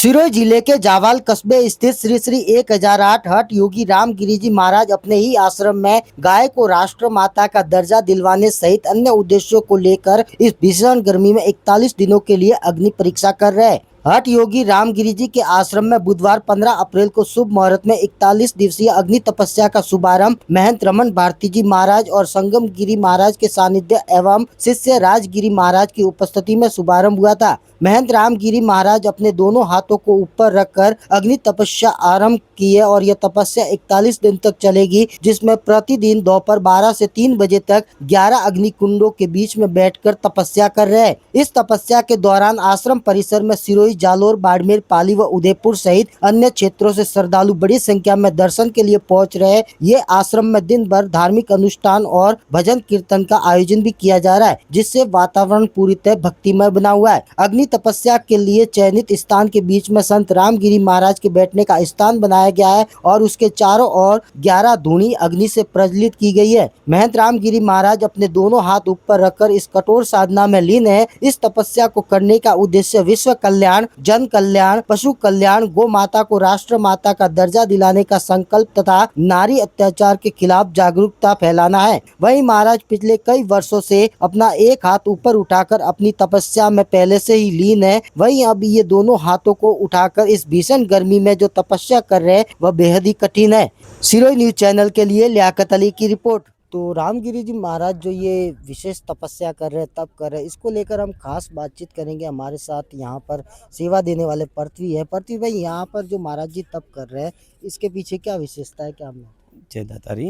सिरोही जिले के जावाल कस्बे स्थित श्री श्री 1008 हठ योगी रामगिरी जी महाराज अपने ही आश्रम में गाय को राष्ट्र माता का दर्जा दिलवाने सहित अन्य उद्देश्यों को लेकर इस भीषण गर्मी में 41 दिनों के लिए अग्नि परीक्षा कर रहे हैं। हठ योगी रामगिरी जी के आश्रम में बुधवार 15 अप्रैल को शुभ मुहूर्त में 41 दिवसीय अग्नि तपस्या का शुभारंभ महंत रमन भारती जी महाराज और संगम गिरी महाराज के सानिध्य एवं शिष्य राजगिरी महाराज की उपस्थिति में शुभारंभ हुआ था। महंत रामगिरी महाराज अपने दोनों हाथों को ऊपर रखकर अग्नि तपस्या आरंभ की है और यह तपस्या 41 दिन तक चलेगी, जिसमें प्रतिदिन दोपहर 12 से 3 बजे तक 11 अग्नि कुंडों के बीच में बैठकर तपस्या कर रहे हैं। इस तपस्या के दौरान आश्रम परिसर में सिरोही, जालोर, बाड़मेर, पाली व उदयपुर सहित अन्य क्षेत्रों से श्रद्धालु बड़ी संख्या में दर्शन के लिए पहुंच रहे हैं। ये आश्रम में दिन भर धार्मिक अनुष्ठान और भजन कीर्तन का आयोजन भी किया जा रहा है, जिससे वातावरण पूरी तरह भक्तिमय बना हुआ है। अग्नि तपस्या के लिए चयनित स्थान के बीच में संत रामगिरी महाराज के बैठने का स्थान बनाया गया है और उसके चारों ओर 11 धूनी अग्नि से प्रज्वलित की गई है। महंत रामगिरी महाराज अपने दोनों हाथ ऊपर रखकर इस कठोर साधना में लीन है। इस तपस्या को करने का उद्देश्य विश्व कल्याण, जन कल्याण, पशु कल्याण, गौ माता को राष्ट्र माता का दर्जा दिलाने का संकल्प तथा नारी अत्याचार के खिलाफ जागरूकता फैलाना है। वहीं महाराज पिछले कई वर्षों से अपना एक हाथ ऊपर उठाकर अपनी तपस्या में पहले से ही लीन है। वहीं अब ये दोनों हाथों को उठाकर इस भीषण गर्मी में जो तपस्या कर रहे हैं वह बेहद ही कठिन है। सिरोही न्यूज चैनल के लिए लियाकत अली की रिपोर्ट। तो रामगिरी जी महाराज जो ये विशेष तपस्या कर रहे हैं, तप कर रहे हैं, इसको लेकर हम खास बातचीत करेंगे। हमारे साथ यहाँ पर सेवा देने वाले पृथ्वी है। पृथ्वी भाई, यहाँ पर जो महाराज जी तप कर रहे हैं, इसके पीछे क्या विशेषता है, क्या हमने? जय दातारी।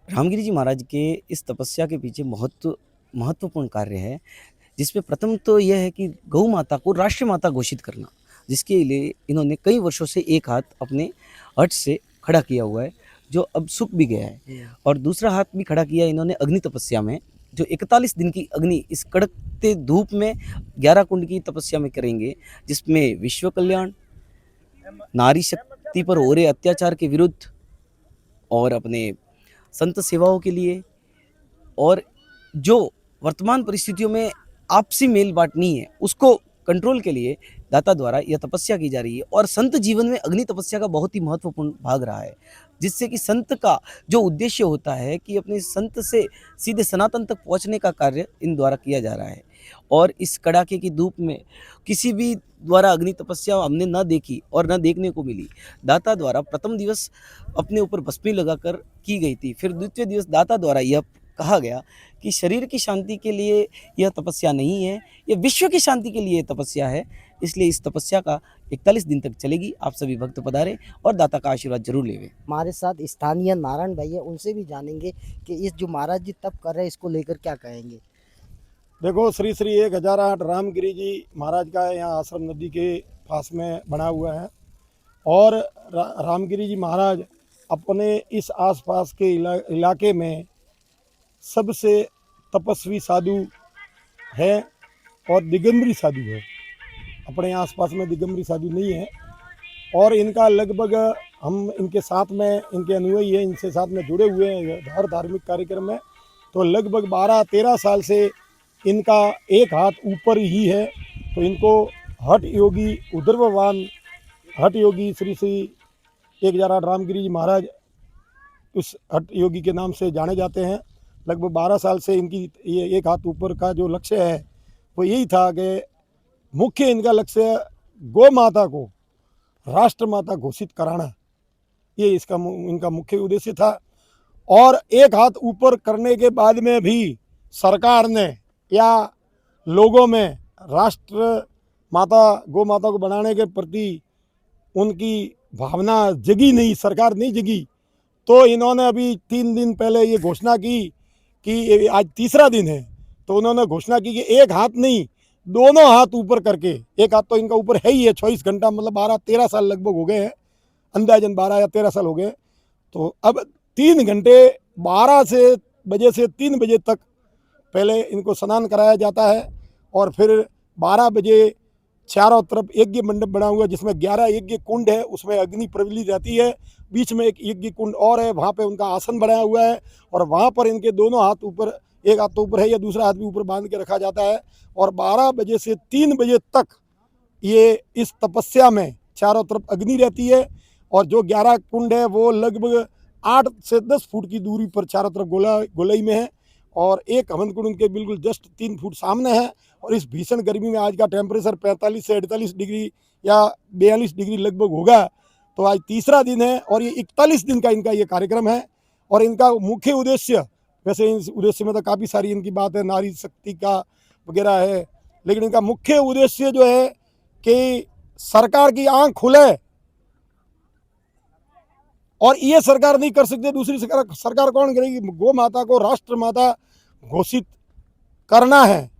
रामगिरी जी महाराज के इस तपस्या के पीछे महत्वपूर्ण कार्य है, जिसमें प्रथम तो यह है कि गौ माता को राष्ट्र माता घोषित करना, जिसके लिए इन्होंने कई वर्षों से एक हाथ अपने हट से खड़ा किया हुआ है, जो अब सूख भी गया है, और दूसरा हाथ भी खड़ा किया इन्होंने अग्नि तपस्या में, जो 41 दिन की अग्नि इस कड़कते धूप में 11 कुंड की तपस्या में करेंगे, जिसमें विश्व कल्याण, नारी शक्ति पर हो रहे अत्याचार के विरुद्ध और अपने संत सेवाओं के लिए, और जो वर्तमान परिस्थितियों में आपसी मेल बांटनी है उसको कंट्रोल के लिए दाता द्वारा यह तपस्या की जा रही है। और संत जीवन में अग्नि तपस्या का बहुत ही महत्वपूर्ण भाग रहा है, जिससे कि संत का जो उद्देश्य होता है कि अपने संत से सीधे सनातन तक पहुंचने का कार्य इन द्वारा किया जा रहा है। और इस कड़ाके की धूप में किसी भी द्वारा अग्नि तपस्या हमने न देखी और न देखने को मिली। दाता द्वारा प्रथम दिवस अपने ऊपर भस्मी लगाकर की गई थी, फिर द्वितीय दिवस दाता द्वारा यह कहा गया कि शरीर की शांति के लिए यह तपस्या नहीं है, यह विश्व की शांति के लिए तपस्या है। इसलिए इस तपस्या का 41 दिन तक चलेगी। आप सभी भक्त पधारें और दाता का आशीर्वाद जरूर लेवें। हमारे साथ स्थानीय नारायण भाई है, उनसे भी जानेंगे कि इस जो महाराज जी तप कर रहे हैं इसको लेकर क्या कहेंगे। देखो, श्री श्री 1008 रामगिरी जी महाराज का यहाँ आश्रम नदी के पास में बना हुआ है, और रामगिरी जी महाराज अपने इस आसपास के इलाके में सबसे तपस्वी साधु है और दिगंबरी साधु है। अपने आसपास में दिगंबरी साधु नहीं है, और इनका लगभग हम इनके साथ में, इनके अनुयायी हैं, इनसे साथ में जुड़े हुए हैं हर धार्मिक कार्यक्रम में। तो लगभग 12-13 साल से इनका एक हाथ ऊपर ही है। तो इनको हठ योगी उद्रवान, हठ योगी श्री श्री 1008 रामगिरी जी महाराज उस हठ योगी के नाम से जाने जाते हैं। लगभग 12 साल से इनकी ये एक हाथ ऊपर का जो लक्ष्य है वो यही था कि मुख्य इनका लक्ष्य गौ माता को राष्ट्र माता घोषित कराना, ये इसका इनका मुख्य उद्देश्य था। और एक हाथ ऊपर करने के बाद में भी सरकार ने या लोगों में राष्ट्र माता गौ माता को बनाने के प्रति उनकी भावना जगी नहीं, सरकार नहीं जगी। तो इन्होंने अभी 3 दिन पहले ये घोषणा की कि आज तीसरा दिन है, तो उन्होंने घोषणा की कि एक हाथ नहीं, दोनों हाथ ऊपर करके, एक हाथ तो इनका ऊपर है ही है 24 घंटा, मतलब 12-13 साल लगभग हो गए हैं, अंदाजन 12 या 13 साल हो गए। तो अब 3 घंटे 12 बजे से 3 बजे तक पहले इनको स्नान कराया जाता है, और फिर 12 बजे चारों तरफ यज्ञ मंडप बना हुआ है, जिसमें 11 यज्ञ कुंड है, उसमें अग्नि प्रज्वलित रहती है। बीच में एक यज्ञ कुंड और है, वहाँ पे उनका आसन बनाया हुआ है, और वहाँ पर इनके दोनों हाथ ऊपर, एक हाथ तो ऊपर है या दूसरा हाथ भी ऊपर बांध के रखा जाता है। और 12 बजे से 3 बजे तक ये इस तपस्या में चारों तरफ अग्नि रहती है और जो 11 कुंड है वो लगभग 8 से 10 फुट की दूरी पर चारों तरफ गोलाई में है और एक हवन कुंड उनके बिल्कुल जस्ट 3 फुट सामने है। और इस भीषण गर्मी में आज का टेम्परेचर 45 से 48 डिग्री या 42 डिग्री लगभग होगा। तो आज तीसरा दिन है और ये 41 दिन का इनका ये कार्यक्रम है। और इनका मुख्य उद्देश्य, वैसे इस उद्देश्य में तो काफ़ी सारी इनकी बात है, नारी शक्ति का वगैरह है, लेकिन इनका मुख्य उद्देश्य जो है कि सरकार की आंख खुले और ये सरकार नहीं कर सकती, दूसरी सरकार कौन करेगी? गौ माता को राष्ट्र माता घोषित करना है।